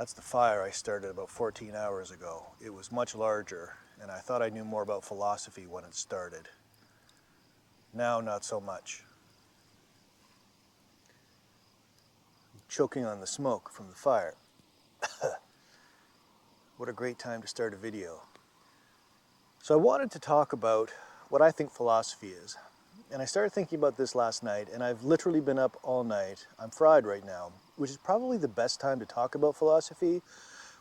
That's the fire I started about 14 hours ago. It was much larger, and I thought I knew more about philosophy when it started. Now, not so much. I'm choking on the smoke from the fire. What a great time to start a video. So I wanted to talk about what I think philosophy is. And I started thinking about this last night, and I've literally been up all night. I'm fried right now, which is probably the best time to talk about philosophy,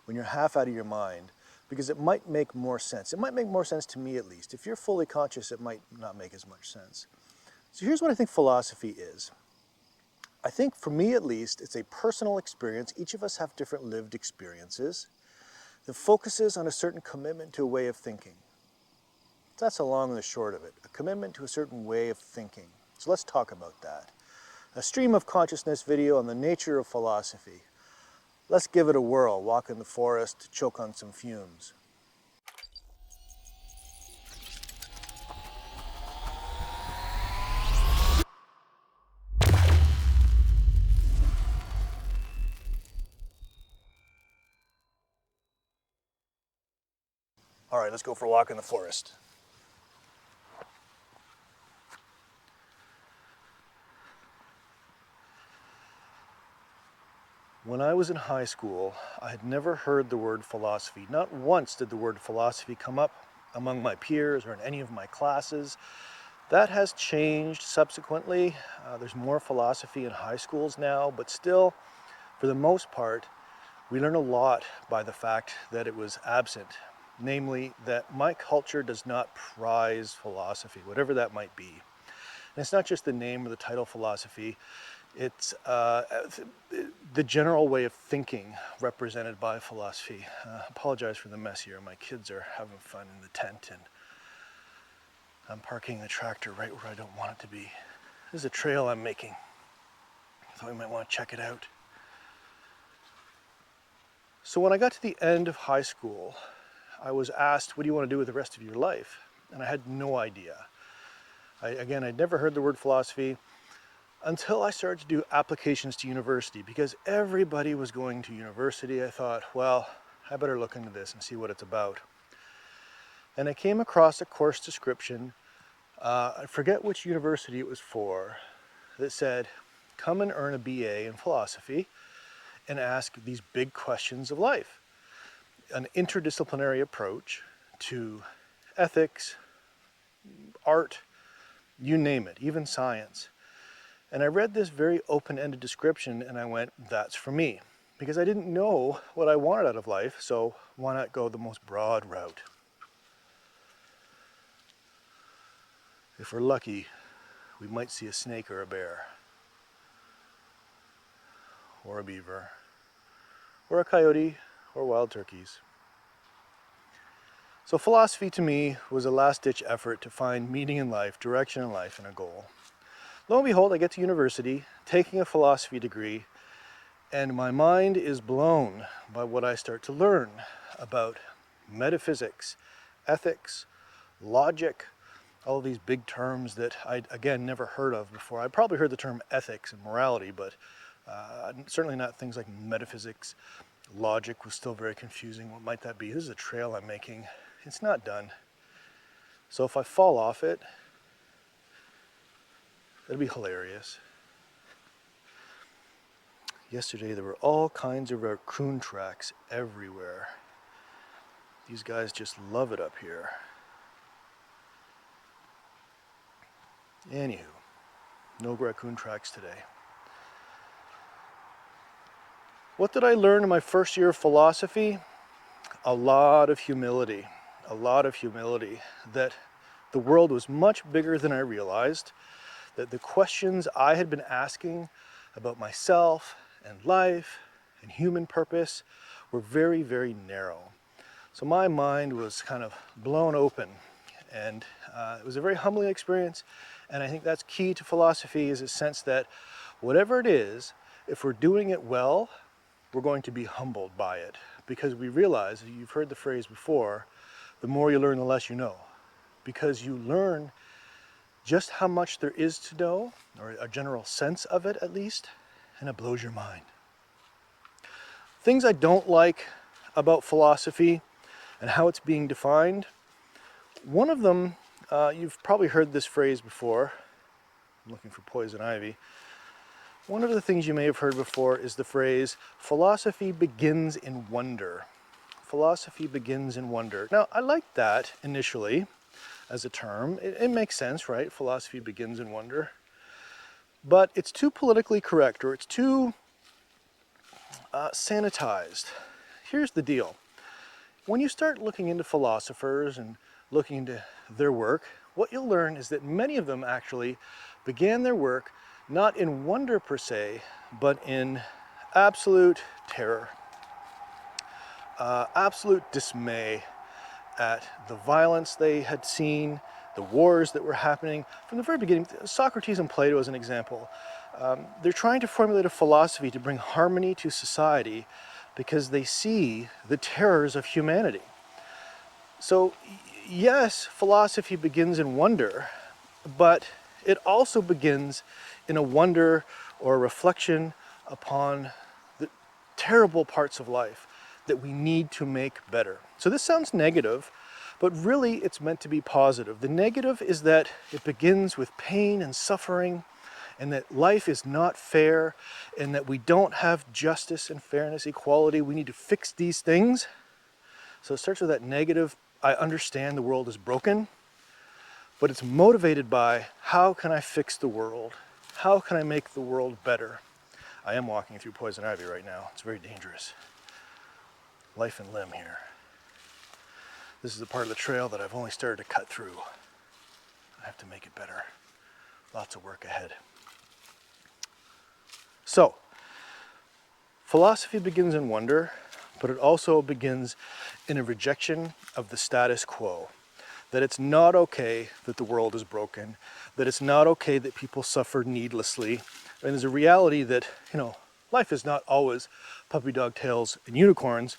when you're half out of your mind, because it might make more sense. It might make more sense to me, at least. If you're fully conscious, it might not make as much sense. So here's what I think philosophy is. I think, for me at least, it's a personal experience. Each of us have different lived experiences that focuses on a certain commitment to a way of thinking. That's the long and the short of it, a commitment to a certain way of thinking. So let's talk about that. A stream of consciousness video on the nature of philosophy. Let's give it a whirl, walk in the forest, choke on some fumes. All right, let's go for a walk in the forest. When I was in high school, I had never heard the word philosophy. Not once did the word philosophy come up among my peers or in any of my classes. That has changed subsequently. There's more philosophy in high schools now, but still, for the most part, we learn a lot by the fact that it was absent. Namely, that my culture does not prize philosophy, whatever that might be. And it's not just the name or the title philosophy. It's the general way of thinking represented by philosophy. Apologize for the mess here. My kids are having fun in the tent, and I'm parking the tractor right where I don't want it to be. This is a trail I'm making. I thought we might want to check it out. So when I got to the end of high school, I was asked, what do you want to do with the rest of your life? And I had no idea. I'd never heard the word philosophy until I started to do applications to university, because everybody was going to university. I thought, well, I better look into this and see what it's about. And I came across a course description, I forget which university it was for, that said, come and earn a BA in philosophy and ask these big questions of life. An interdisciplinary approach to ethics, art, you name it, even science. And I read this very open-ended description and I went, that's for me. Because I didn't know what I wanted out of life, so why not go the most broad route? If we're lucky, we might see a snake or a bear, or a beaver, or a coyote, or wild turkeys. So philosophy to me was a last-ditch effort to find meaning in life, direction in life, and a goal. Lo and behold, I get to university, taking a philosophy degree, and my mind is blown by what I start to learn about metaphysics, ethics, logic, all of these big terms that I'd, again, never heard of before. I probably heard the term ethics and morality, but certainly not things like metaphysics. Logic was still very confusing. What might that be? This is a trail I'm making. It's not done. So if I fall off it, it'll be hilarious. Yesterday there were all kinds of raccoon tracks everywhere. These guys just love it up here. Anywho, no raccoon tracks today. What did I learn in my first year of philosophy? A lot of humility. A lot of humility. That the world was much bigger than I realized. That the questions I had been asking about myself and life and human purpose were very, very narrow. So my mind was kind of blown open, and it was a very humbling experience. And I think that's key to philosophy, is a sense that whatever it is, if we're doing it well, we're going to be humbled by it, because we realize, you've heard the phrase before, the more you learn, the less you know, because you learn just how much there is to know, or a general sense of it at least, and it blows your mind. Things I don't like about philosophy and how it's being defined. One of them, you've probably heard this phrase before. I'm looking for poison ivy. One of the things you may have heard before is the phrase, philosophy begins in wonder. Philosophy begins in wonder. Now, I like that initially as a term. It makes sense, right? Philosophy begins in wonder. But it's too politically correct, or it's too sanitized. Here's the deal. When you start looking into philosophers and looking into their work, what you'll learn is that many of them actually began their work not in wonder per se, but in absolute terror, absolute dismay at the violence they had seen, the wars that were happening. From the very beginning, Socrates and Plato as an example, they're trying to formulate a philosophy to bring harmony to society because they see the terrors of humanity. So yes, philosophy begins in wonder, but it also begins in a wonder or a reflection upon the terrible parts of life that we need to make better. So this sounds negative, but really it's meant to be positive. The negative is that it begins with pain and suffering, and that life is not fair, and that we don't have justice and fairness, equality. We need to fix these things. So it starts with that negative, I understand the world is broken, but it's motivated by, how can I fix the world? How can I make the world better? I am walking through poison ivy right now. It's very dangerous. Life and limb here. This is the part of the trail that I've only started to cut through. I have to make it better. Lots of work ahead. So, philosophy begins in wonder, but it also begins in a rejection of the status quo. That it's not okay that the world is broken, that it's not okay that people suffer needlessly. And there's a reality that, life is not always puppy dog tails and unicorns.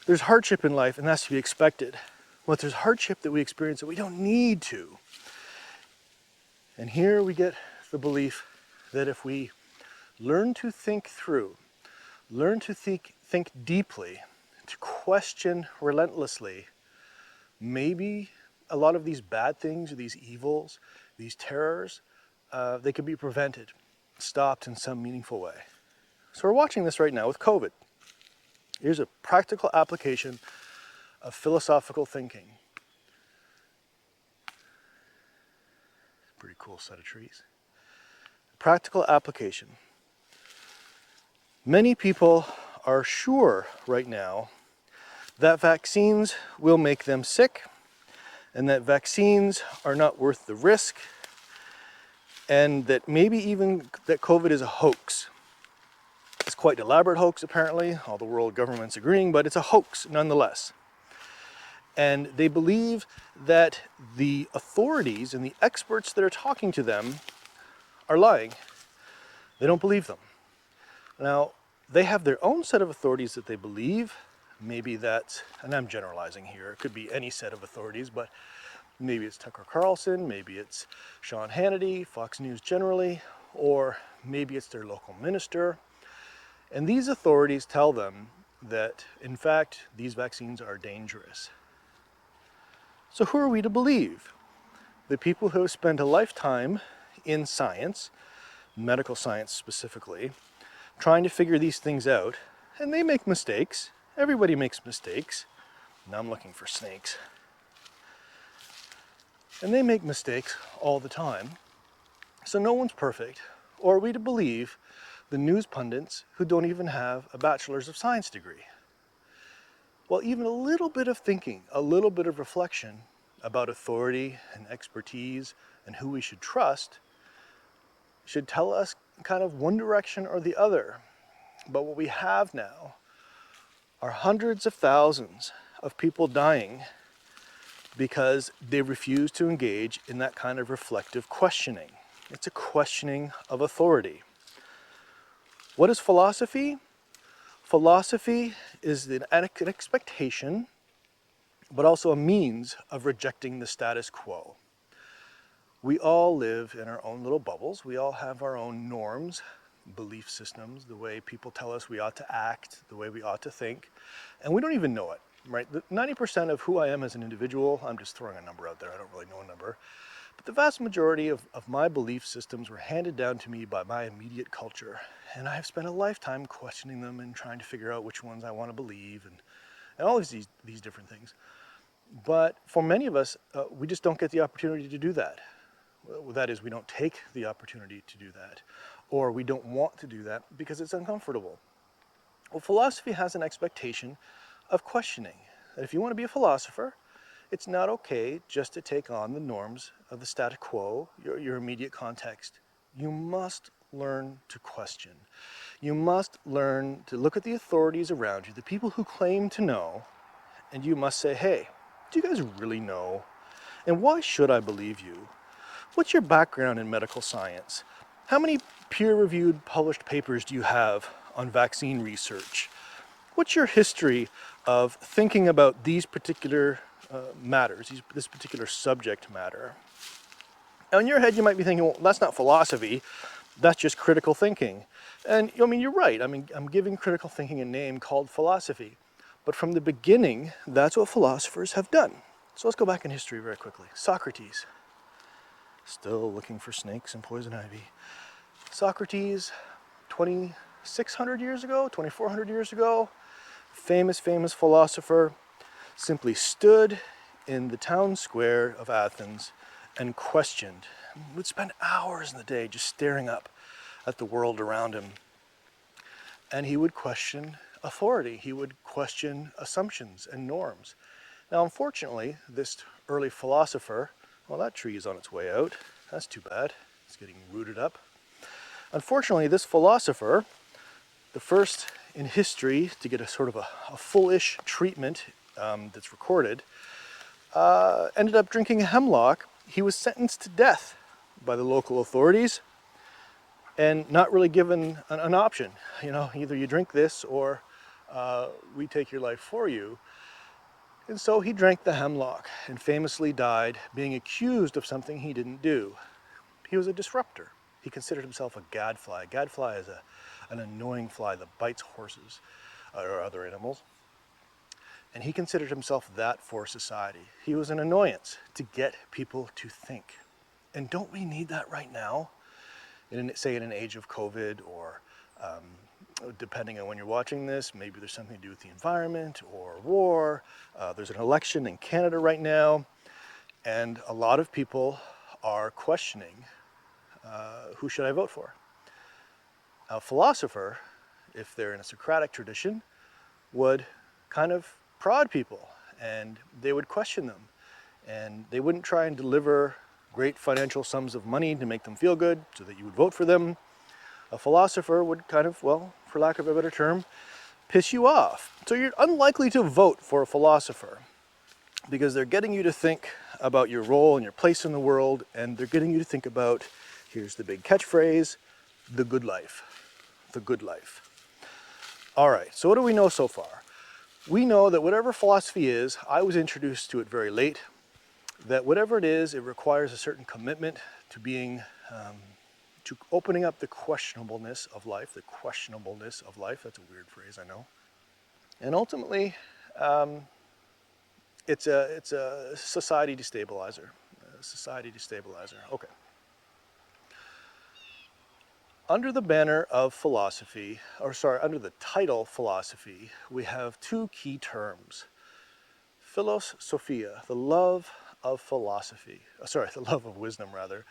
There's hardship in life, and that's to be expected. But there's hardship that we experience that we don't need to. And here we get the belief that if we learn to think through, learn to think deeply, to question relentlessly, maybe a lot of these bad things, or these evils, these terrors, they could be prevented, stopped in some meaningful way. So we're watching this right now with COVID. Here's a practical application of philosophical thinking. Pretty cool set of trees. Practical application. Many people are sure right now that vaccines will make them sick, and that vaccines are not worth the risk, and that maybe even that COVID is a hoax. It's quite an elaborate hoax apparently, all the world governments agreeing, but it's a hoax nonetheless. And they believe that the authorities and the experts that are talking to them are lying. They don't believe them. Now, they have their own set of authorities that they believe. Maybe that's, and I'm generalizing here, it could be any set of authorities, but maybe it's Tucker Carlson, maybe it's Sean Hannity, Fox News generally, or maybe it's their local minister. And these authorities tell them that, in fact, these vaccines are dangerous. So who are we to believe? The people who have spent a lifetime in science, medical science specifically, trying to figure these things out, and they make mistakes. Everybody makes mistakes. Now I'm looking for snakes. And they make mistakes all the time. So no one's perfect. Or are we to believe the news pundits who don't even have a bachelor's of science degree? Well, even a little bit of thinking, a little bit of reflection about authority and expertise and who we should trust should tell us kind of one direction or the other. But what we have now are hundreds of thousands of people dying because they refuse to engage in that kind of reflective questioning. It's a questioning of authority. What is philosophy? Philosophy is an expectation, but also a means of rejecting the status quo. We all live in our own little bubbles. We all have our own norms belief systems, the way people tell us we ought to act, the way we ought to think, and we don't even know it, right? 90% of who I am as an individual, I'm just throwing a number out there, I don't really know a number, but the vast majority of my belief systems were handed down to me by my immediate culture, and I have spent a lifetime questioning them and trying to figure out which ones I want to believe, and all of these different things. But for many of us, we just don't get the opportunity to do that. Well, that is, we don't take the opportunity to do that, or we don't want to do that because it's uncomfortable. Well, philosophy has an expectation of questioning. That if you want to be a philosopher, it's not okay just to take on the norms of the status quo, your immediate context. You must learn to question. You must learn to look at the authorities around you, the people who claim to know, and you must say, hey, do you guys really know? And why should I believe you? What's your background in medical science? How many peer-reviewed published papers do you have on vaccine research? What's your history of thinking about these particular matters, this particular subject matter? Now in your head you might be thinking, well, that's not philosophy, that's just critical thinking. And I mean, you're right, I'm giving critical thinking a name called philosophy. But from the beginning, that's what philosophers have done. So let's go back in history very quickly. Socrates, still looking for snakes and poison ivy. Socrates, 2,600 years ago, 2,400 years ago, famous philosopher, simply stood in the town square of Athens and questioned. He would spend hours in the day just staring up at the world around him. And he would question authority. He would question assumptions and norms. Now, unfortunately, this early philosopher, well, that tree is on its way out. That's too bad. It's getting rooted up. Unfortunately, this philosopher, the first in history to get a sort of a full-ish treatment that's recorded, ended up drinking hemlock. He was sentenced to death by the local authorities and not really given an option. You know, either you drink this or we take your life for you. And so he drank the hemlock and famously died being accused of something he didn't do. He was a disruptor. He considered himself a gadfly. A gadfly is an annoying fly that bites horses or other animals. And he considered himself that for society. He was an annoyance to get people to think. And don't we need that right now? Say in an age of COVID, or depending on when you're watching this, maybe there's something to do with the environment or war. There's an election in Canada right now, and a lot of people are questioning, who should I vote for? A philosopher, if they're in a Socratic tradition, would kind of prod people, and they would question them, and they wouldn't try and deliver great financial sums of money to make them feel good so that you would vote for them. A philosopher would kind of, well, for lack of a better term, piss you off. So you're unlikely to vote for a philosopher because they're getting you to think about your role and your place in the world, and they're getting you to think about, here's the big catchphrase, the good life. The good life. All right, so what do we know so far? We know that whatever philosophy is, I was introduced to it very late, that whatever it is, it requires a certain commitment to being, to opening up the questionableness of life, that's a weird phrase, I know. And ultimately, it's a society destabilizer, okay. Under the banner of philosophy, under the title philosophy, we have two key terms. Philosophia, the love of philosophy. The love of wisdom, rather.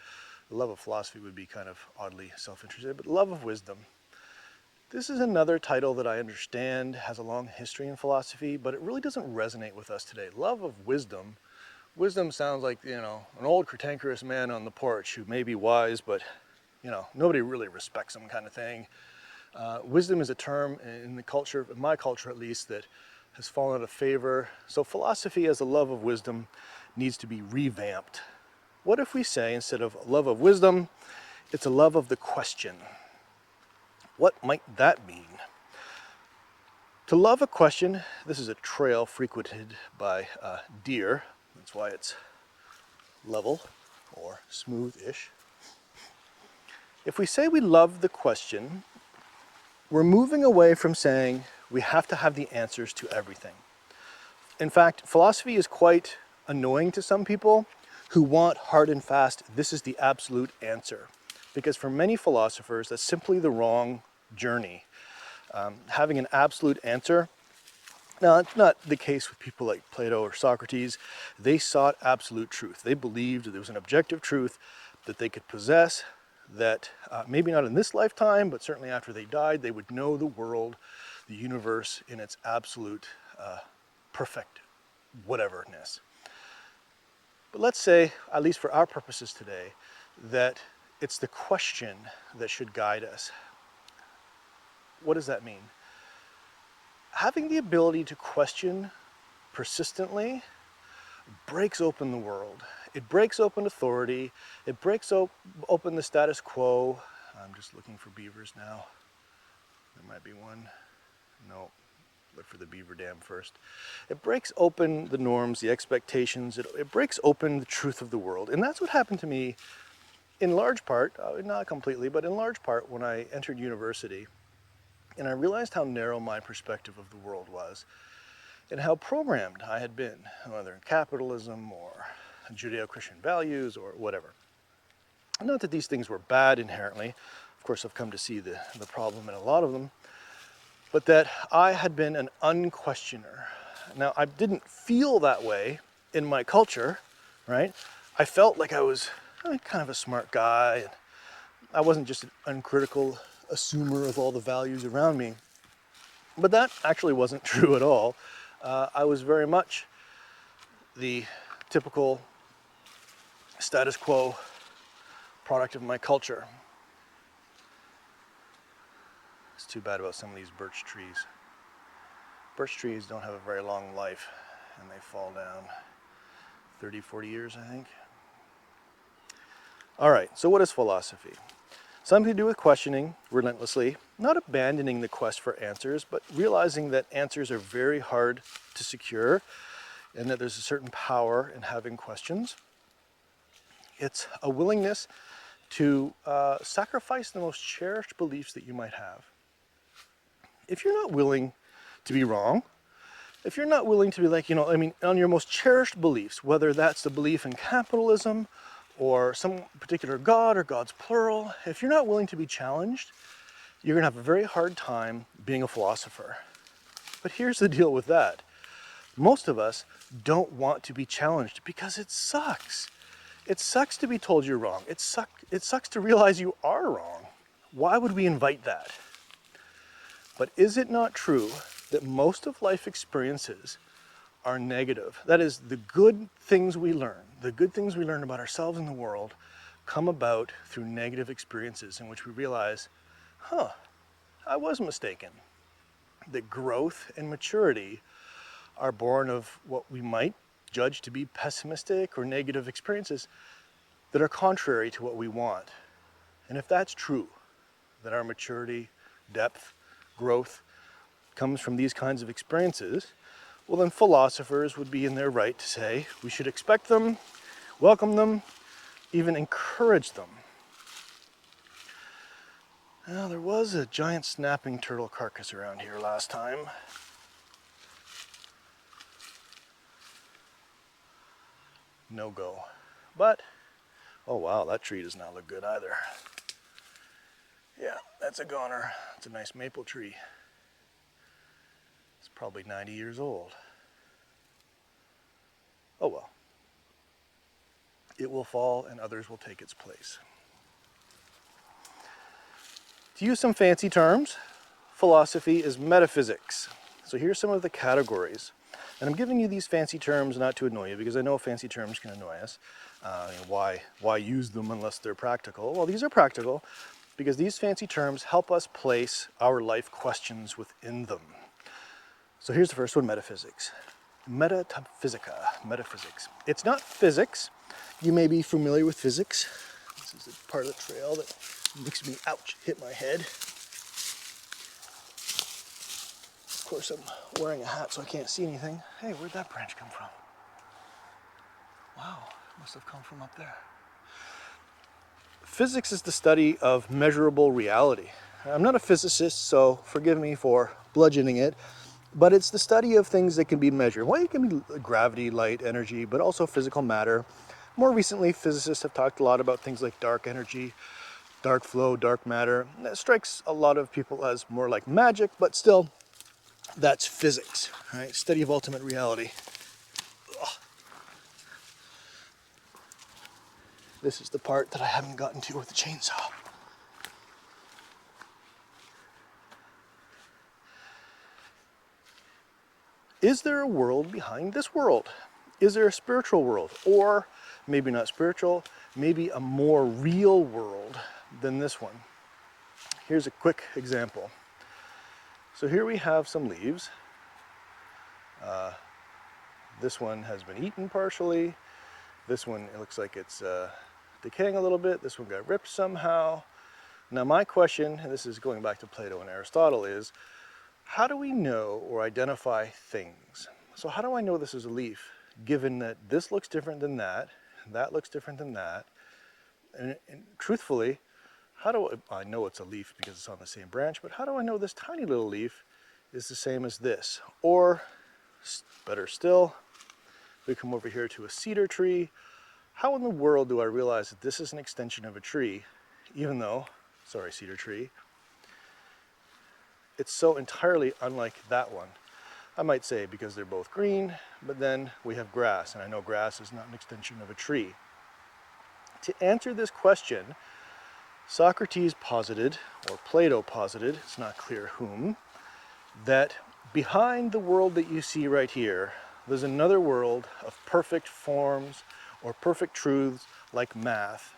The love of philosophy would be kind of oddly self-interested, but love of wisdom. This is another title that I understand has a long history in philosophy, but it really doesn't resonate with us today. Love of wisdom. Wisdom sounds like, you know, an old cantankerous man on the porch who may be wise, but you know, nobody really respects him kind of thing. Wisdom is a term in the culture, in my culture at least, that has fallen out of favor. So philosophy as a love of wisdom needs to be revamped. What if we say, instead of love of wisdom, it's a love of the question? What might that mean? To love a question, this is a trail frequented by deer. That's why it's level or smooth-ish. If we say we love the question, we're moving away from saying we have to have the answers to everything. In fact, philosophy is quite annoying to some people who want hard and fast, this is the absolute answer. Because for many philosophers, that's simply the wrong journey. Having an absolute answer. Now, it's not the case with people like Plato or Socrates. They sought absolute truth. They believed that there was an objective truth that they could possess, that maybe not in this lifetime, but certainly after they died, they would know the world, the universe in its absolute perfect whateverness. But let's say, at least for our purposes today, that it's the question that should guide us. What does that mean? Having the ability to question persistently breaks open the world. It breaks open authority. It breaks open the status quo. I'm just looking for beavers now. There might be one. No, look for the beaver dam first. It breaks open the norms, the expectations. It breaks open the truth of the world. And that's what happened to me in large part, not completely, but in large part when I entered university. And I realized how narrow my perspective of the world was and how programmed I had been, whether in capitalism or Judeo-Christian values or whatever. Not that these things were bad inherently. Of course, I've come to see the problem in a lot of them. But that I had been an unquestioner. Now, I didn't feel that way in my culture, right? I felt like I was kind of a smart guy. And I wasn't just an uncritical assumer of all the values around me. But that actually wasn't true at all. I was very much the typical status quo product of my culture. It's too bad about some of these birch trees. Birch trees don't have a very long life, and they fall down 30, 40 years, I think. All right, so what is philosophy? Something to do with questioning relentlessly, not abandoning the quest for answers, but realizing that answers are very hard to secure and that there's a certain power in having questions. It's a willingness to sacrifice the most cherished beliefs that you might have. If you're not willing to be wrong, if you're not willing to be like, on your most cherished beliefs, whether that's the belief in capitalism or some particular God or God's plural, if you're not willing to be challenged, you're going to have a very hard time being a philosopher. But here's the deal with that. Most of us don't want to be challenged because it sucks. It sucks to be told you're wrong. It sucks to realize you are wrong. Why would we invite that? But is it not true that most of life experiences are negative? That is, the good things we learn about ourselves and the world come about through negative experiences in which we realize, I was mistaken. That growth and maturity are born of what we might judge to be pessimistic or negative experiences that are contrary to what we want. And if that's true, that our maturity, depth, growth comes from these kinds of experiences, well then philosophers would be in their right to say we should expect them, welcome them, even encourage them. Now, there was a giant snapping turtle carcass around here last time. No go. But, oh wow, that tree does not look good either. Yeah, that's a goner. It's a nice maple tree. It's probably 90 years old. Oh well. It will fall and others will take its place. To use some fancy terms, philosophy is metaphysics. So here's some of the categories. And I'm giving you these fancy terms not to annoy you, because I know fancy terms can annoy us. Why use them unless they're practical? Well, these are practical because these fancy terms help us place our life questions within them. So here's the first one, metaphysics. Metaphysics. It's not physics. You may be familiar with physics. This is a part of the trail that makes me, hit my head. Of course, I'm wearing a hat so I can't see anything. Hey, where'd that branch come from? Wow, it must have come from up there. Physics is the study of measurable reality. I'm not a physicist, so forgive me for bludgeoning it, but it's the study of things that can be measured. Well, it can be gravity, light, energy, but also physical matter. More recently, physicists have talked a lot about things like dark energy, dark flow, dark matter. That strikes a lot of people as more like magic, but still, that's physics, right? Study of ultimate reality. Ugh. This is the part that I haven't gotten to with the chainsaw. Is there a world behind this world? Is there a spiritual world? Or maybe not spiritual, maybe a more real world than this one? Here's a quick example. So here we have some leaves. This one has been eaten partially. This one, it looks like it's decaying a little bit. This one got ripped somehow. Now my question, and this is going back to Plato and Aristotle, is how do we know or identify things? So how do I know this is a leaf, given that this looks different than that looks different than that? And truthfully, how do I know it's a leaf because it's on the same branch, but how do I know this tiny little leaf is the same as this? Or better still, we come over here to a cedar tree. How in the world do I realize that this is an extension of a tree, even though, sorry, cedar tree, it's so entirely unlike that one? I might say because they're both green, but then we have grass, and I know grass is not an extension of a tree. To answer this question, Socrates posited, or Plato posited, it's not clear whom, that behind the world that you see right here, there's another world of perfect forms or perfect truths like math.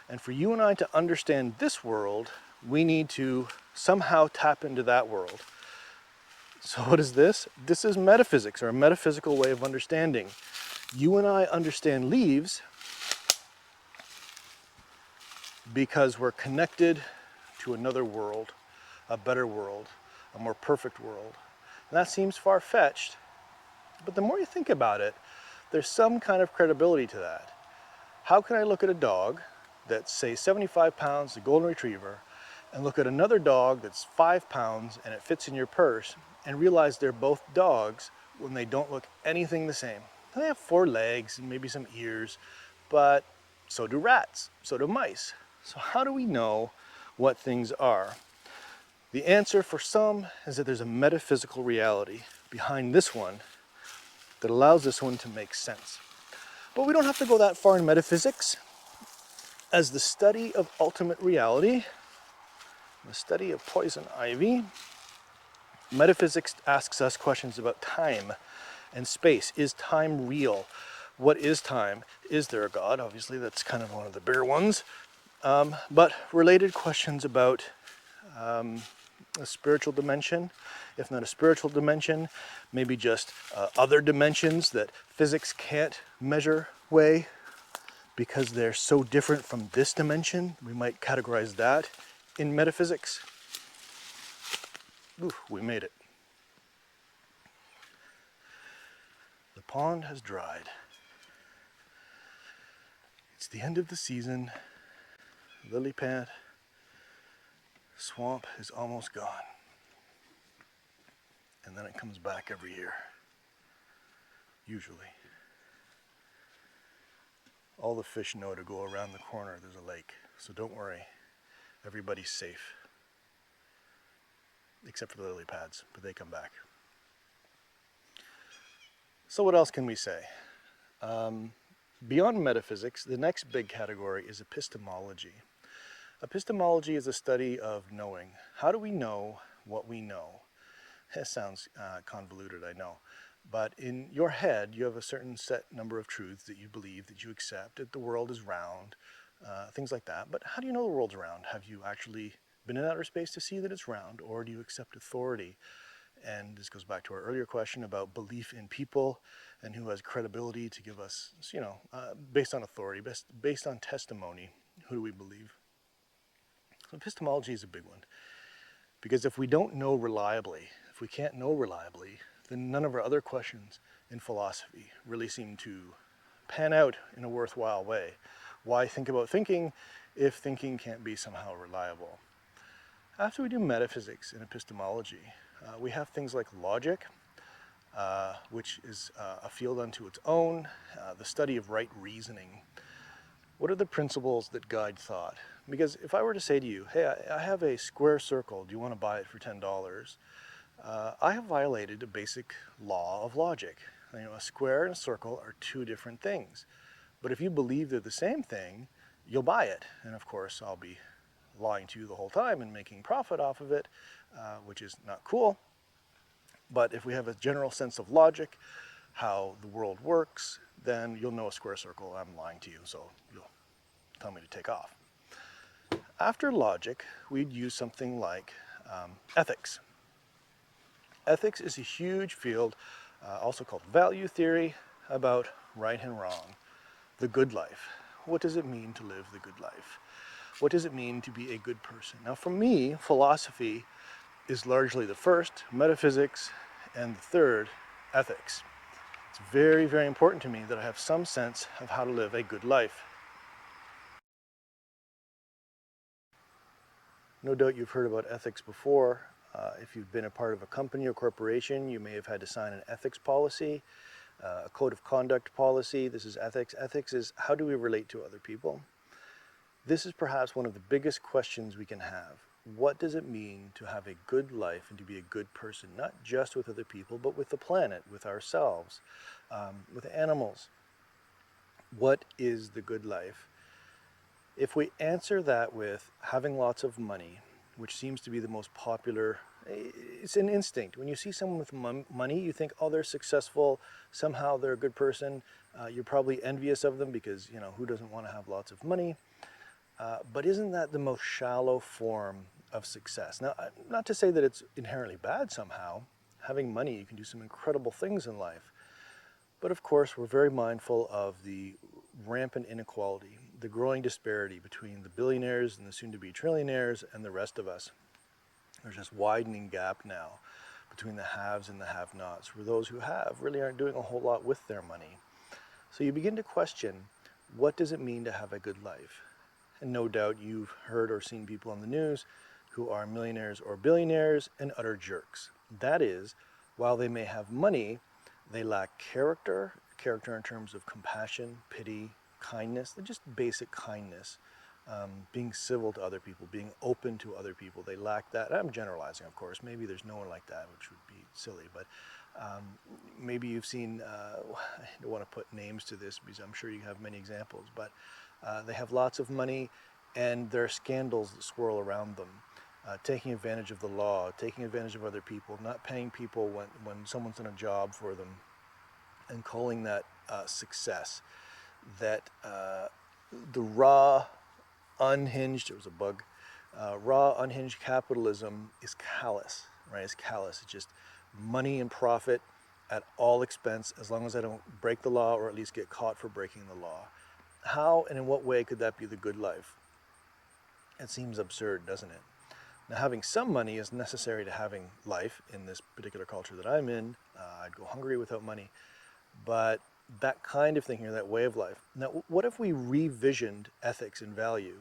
And for you and I to understand this world, we need to somehow tap into that world. So what is this? This is metaphysics, or a metaphysical way of understanding. You and I understand leaves because we're connected to another world, a better world, a more perfect world. And that seems far-fetched, but the more you think about it, there's some kind of credibility to that. How can I look at a dog that's, say, 75 pounds, a golden retriever, and look at another dog that's 5 pounds and it fits in your purse, and realize they're both dogs when they don't look anything the same? They have 4 legs and maybe some ears, but so do rats, so do mice. So how do we know what things are? The answer for some is that there's a metaphysical reality behind this one that allows this one to make sense. But we don't have to go that far in metaphysics. As the study of ultimate reality, the study of poison ivy, metaphysics asks us questions about time and space. Is time real? What is time? Is there a God? Obviously, that's kind of one of the bigger ones. But related questions about a spiritual dimension, if not a spiritual dimension, maybe just other dimensions that physics can't measure way because they're so different from this dimension. We might categorize that in metaphysics. Ooh, we made it. The pond has dried. It's the end of the season. Lily pad swamp is almost gone. And then it comes back every year. Usually. All the fish know to go around the corner, there's a lake. So don't worry, everybody's safe. Except for the lily pads, but they come back. So what else can we say? Beyond metaphysics, the next big category is epistemology. Epistemology is a study of knowing. How do we know what we know? That sounds convoluted, I know. But in your head, you have a certain set number of truths that you believe, that you accept, that the world is round, things like that. But how do you know the world's round? Have you actually been in outer space to see that it's round, or do you accept authority? And this goes back to our earlier question about belief in people and who has credibility to give us, based on authority, based on testimony, who do we believe? So epistemology is a big one. Because if we don't know reliably, if we can't know reliably, then none of our other questions in philosophy really seem to pan out in a worthwhile way. Why think about thinking if thinking can't be somehow reliable. After we do metaphysics and epistemology, we have things like logic, which is a field unto its own, the study of right reasoning. What are the principles that guide thought? Because if I were to say to you, hey, I have a square circle, do you want to buy it for $10? I have violated a basic law of logic. You know, a square and a circle are two different things. But if you believe they're the same thing, you'll buy it. And of course, I'll be lying to you the whole time and making profit off of it, which is not cool. But if we have a general sense of logic, how the world works, then you'll know a square circle, I'm lying to you, so you'll tell me to take off. After logic, we'd use something like ethics. Ethics is a huge field, also called value theory, about right and wrong, the good life. What does it mean to live the good life? What does it mean to be a good person? Now, for me, philosophy is largely the first, metaphysics, and the third, ethics. It's very, very important to me that I have some sense of how to live a good life. No doubt you've heard about ethics before. If you've been a part of a company or corporation, you may have had to sign an ethics policy, a code of conduct policy. This is ethics. Ethics is how do we relate to other people? This is perhaps one of the biggest questions we can have. What does it mean to have a good life and to be a good person, not just with other people, but with the planet, with ourselves, with animals? What is the good life? If we answer that with having lots of money, which seems to be the most popular, it's an instinct. When you see someone with money, you think, oh, they're successful, somehow they're a good person. You're probably envious of them because, you know, who doesn't want to have lots of money? But isn't that the most shallow form of success? Now, not to say that it's inherently bad somehow. Having money, you can do some incredible things in life. But of course, we're very mindful of the rampant inequality, the growing disparity between the billionaires and the soon-to-be trillionaires and the rest of us. There's this widening gap now between the haves and the have-nots, where those who have really aren't doing a whole lot with their money. So you begin to question, what does it mean to have a good life? And no doubt you've heard or seen people on the news who are millionaires or billionaires and utter jerks. That is, while they may have money, they lack character in terms of compassion, pity, kindness, just basic kindness, being civil to other people, being open to other people. They lack that. I'm generalizing, of course. Maybe there's no one like that, which would be silly, but maybe you've seen, I don't want to put names to this because I'm sure you have many examples, but they have lots of money and there are scandals that swirl around them. Taking advantage of the law, taking advantage of other people, not paying people when someone's done a job for them, and calling that success. That the raw, unhinged, it was a bug, raw, unhinged capitalism is callous, right? It's callous. It's just money and profit at all expense, as long as I don't break the law or at least get caught for breaking the law. How and in what way could that be the good life? It seems absurd, doesn't it? Now, having some money is necessary to having life in this particular culture that I'm in. I'd go hungry without money. But that kind of thinking, or that way of life. Now, what if we revisioned ethics and value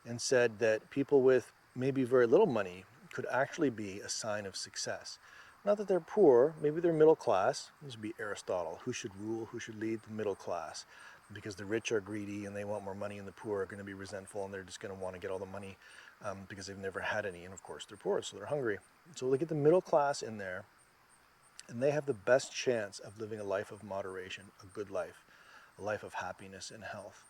and said that people with maybe very little money could actually be a sign of success? Not that they're poor, maybe they're middle class. This would be Aristotle. Who should rule, who should lead? The middle class. Because the rich are greedy and they want more money, and the poor are going to be resentful and they're just going to want to get all the money because they've never had any. And of course, they're poor, so they're hungry. So we get the middle class in there, and they have the best chance of living a life of moderation, a good life, a life of happiness and health.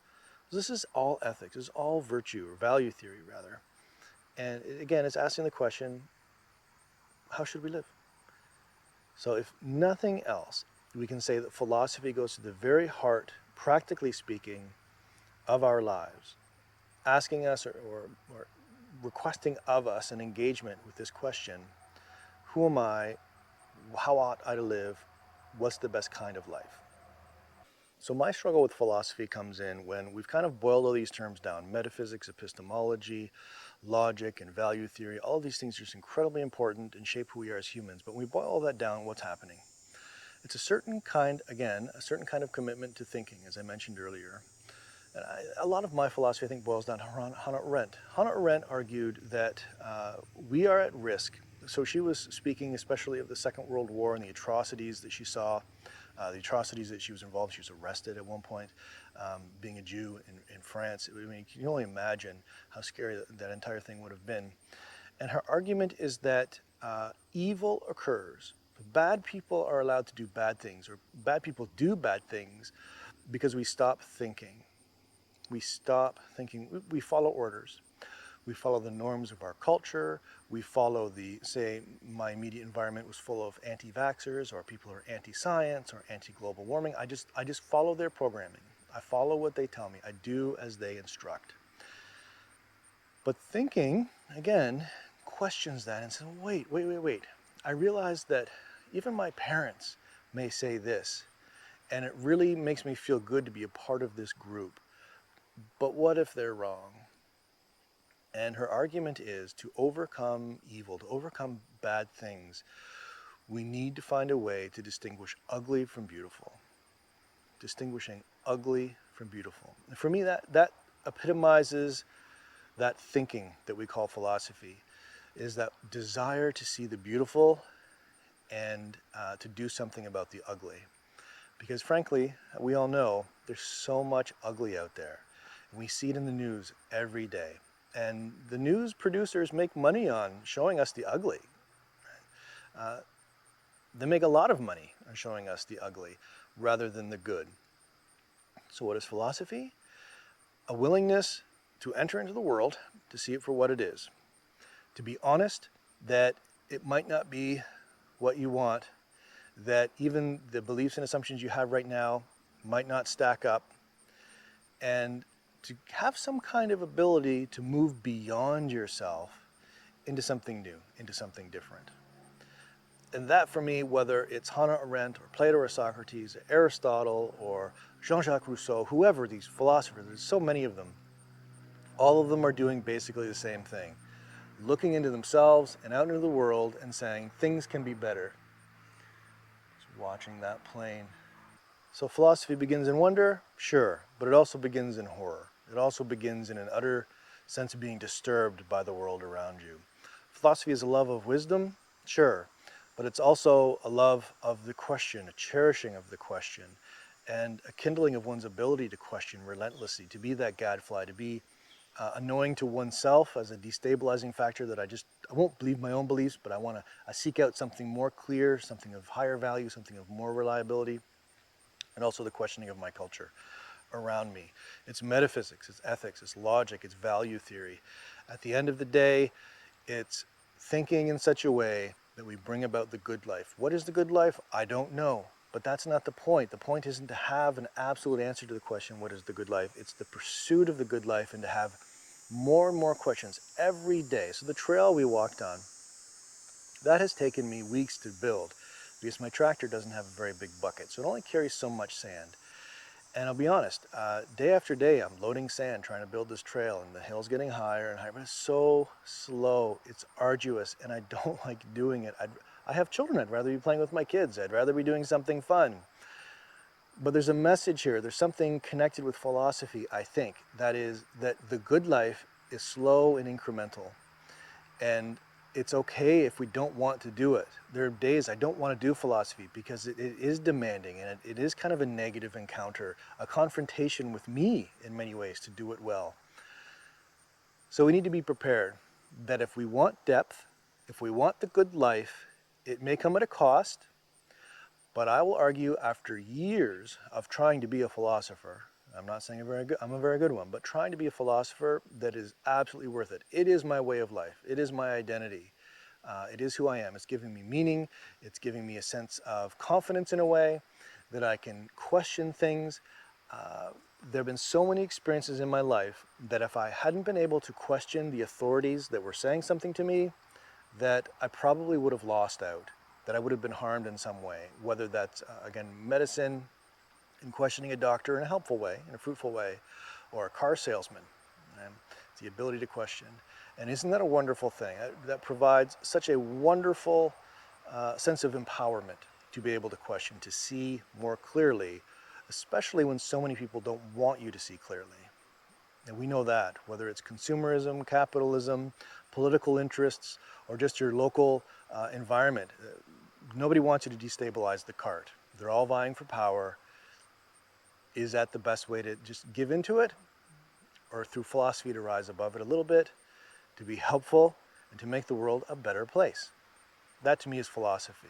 This is all ethics. This is all virtue, or value theory, rather. And again, it's asking the question, how should we live? So if nothing else, we can say that philosophy goes to the very heart, practically speaking, of our lives, asking us or requesting of us an engagement with this question, who am I? How ought I to live? What's the best kind of life? So my struggle with philosophy comes in when we've kind of boiled all these terms down: metaphysics, epistemology, logic, and value theory. All of these things are just incredibly important and shape who we are as humans. But when we boil all that down, what's happening? It's a certain kind, again, a certain kind of commitment to thinking, as I mentioned earlier. A lot of my philosophy, I think, boils down to Hannah Arendt. Hannah Arendt argued that we are at risk. So she was speaking especially of the Second World War and the atrocities that she saw, the atrocities that she was involved. She was arrested at one point, being a Jew in France. I mean, you can only imagine how scary that entire thing would have been. And her argument is that evil occurs. Bad people are allowed to do bad things, or bad people do bad things because we stop thinking. We stop thinking. We follow orders. We follow the norms of our culture. We follow say, my immediate environment was full of anti-vaxxers or people who are anti-science or anti-global warming. I just follow their programming. I follow what they tell me. I do as they instruct. But thinking, again, questions that and says, wait. I realize that even my parents may say this, and it really makes me feel good to be a part of this group. But what if they're wrong? And her argument is to overcome evil, to overcome bad things, we need to find a way to distinguish ugly from beautiful. Distinguishing ugly from beautiful. And for me, that epitomizes that thinking that we call philosophy, is that desire to see the beautiful and to do something about the ugly. Because frankly, we all know there's so much ugly out there. And we see it in the news every day. And the news producers make money on showing us the ugly. They make a lot of money on showing us the ugly rather than the good. So what is philosophy? A willingness to enter into the world, to see it for what it is. To be honest that it might not be what you want, that even the beliefs and assumptions you have right now might not stack up, and to have some kind of ability to move beyond yourself into something new, into something different. And that for me, whether it's Hannah Arendt or Plato or Socrates, or Aristotle or Jean-Jacques Rousseau, whoever these philosophers, there's so many of them, all of them are doing basically the same thing. Looking into themselves and out into the world and saying things can be better. Just watching that plane. So philosophy begins in wonder, sure, but it also begins in horror. It also begins in an utter sense of being disturbed by the world around you. Philosophy is a love of wisdom, sure, but it's also a love of the question, a cherishing of the question, and a kindling of one's ability to question relentlessly, to be that gadfly, to be annoying to oneself as a destabilizing factor that I won't believe my own beliefs, but I seek out something more clear, something of higher value, something of more reliability, and also the questioning of my culture around me. It's metaphysics, it's ethics, it's logic, it's value theory. At the end of the day, it's thinking in such a way that we bring about the good life. What is the good life? I don't know. But that's not the point. The point isn't to have an absolute answer to the question, what is the good life? It's the pursuit of the good life and to have more and more questions every day. So the trail we walked on, that has taken me weeks to build because my tractor doesn't have a very big bucket. So it only carries so much sand. And I'll be honest, day after day, I'm loading sand, trying to build this trail, and the hill's getting higher and higher, but it's so slow, it's arduous, and I don't like doing it. I have children, I'd rather be playing with my kids, I'd rather be doing something fun. But there's a message here, there's something connected with philosophy, I think, that is that the good life is slow and incremental. And it's okay if we don't want to do it. There are days I don't want to do philosophy because it is demanding and it is kind of a negative encounter, a confrontation with me in many ways to do it well. So we need to be prepared that if we want depth, if we want the good life, it may come at a cost, but I will argue after years of trying to be a philosopher, I'm not saying I'm a very good one, but trying to be a philosopher that is absolutely worth it. It is my way of life. It is my identity. It is who I am. It's giving me meaning. It's giving me a sense of confidence in a way that I can question things. There have been so many experiences in my life that if I hadn't been able to question the authorities that were saying something to me, that I probably would have lost out, that I would have been harmed in some way, whether that's, again, medicine, in questioning a doctor in a helpful way, in a fruitful way, or a car salesman. And it's the ability to question. And isn't that a wonderful thing? That provides such a wonderful sense of empowerment to be able to question, to see more clearly, especially when so many people don't want you to see clearly. And we know that, whether it's consumerism, capitalism, political interests, or just your local environment, nobody wants you to destabilize the cart. They're all vying for power. Is that the best way to just give into it? Or through philosophy to rise above it a little bit, to be helpful, and to make the world a better place? That to me is philosophy.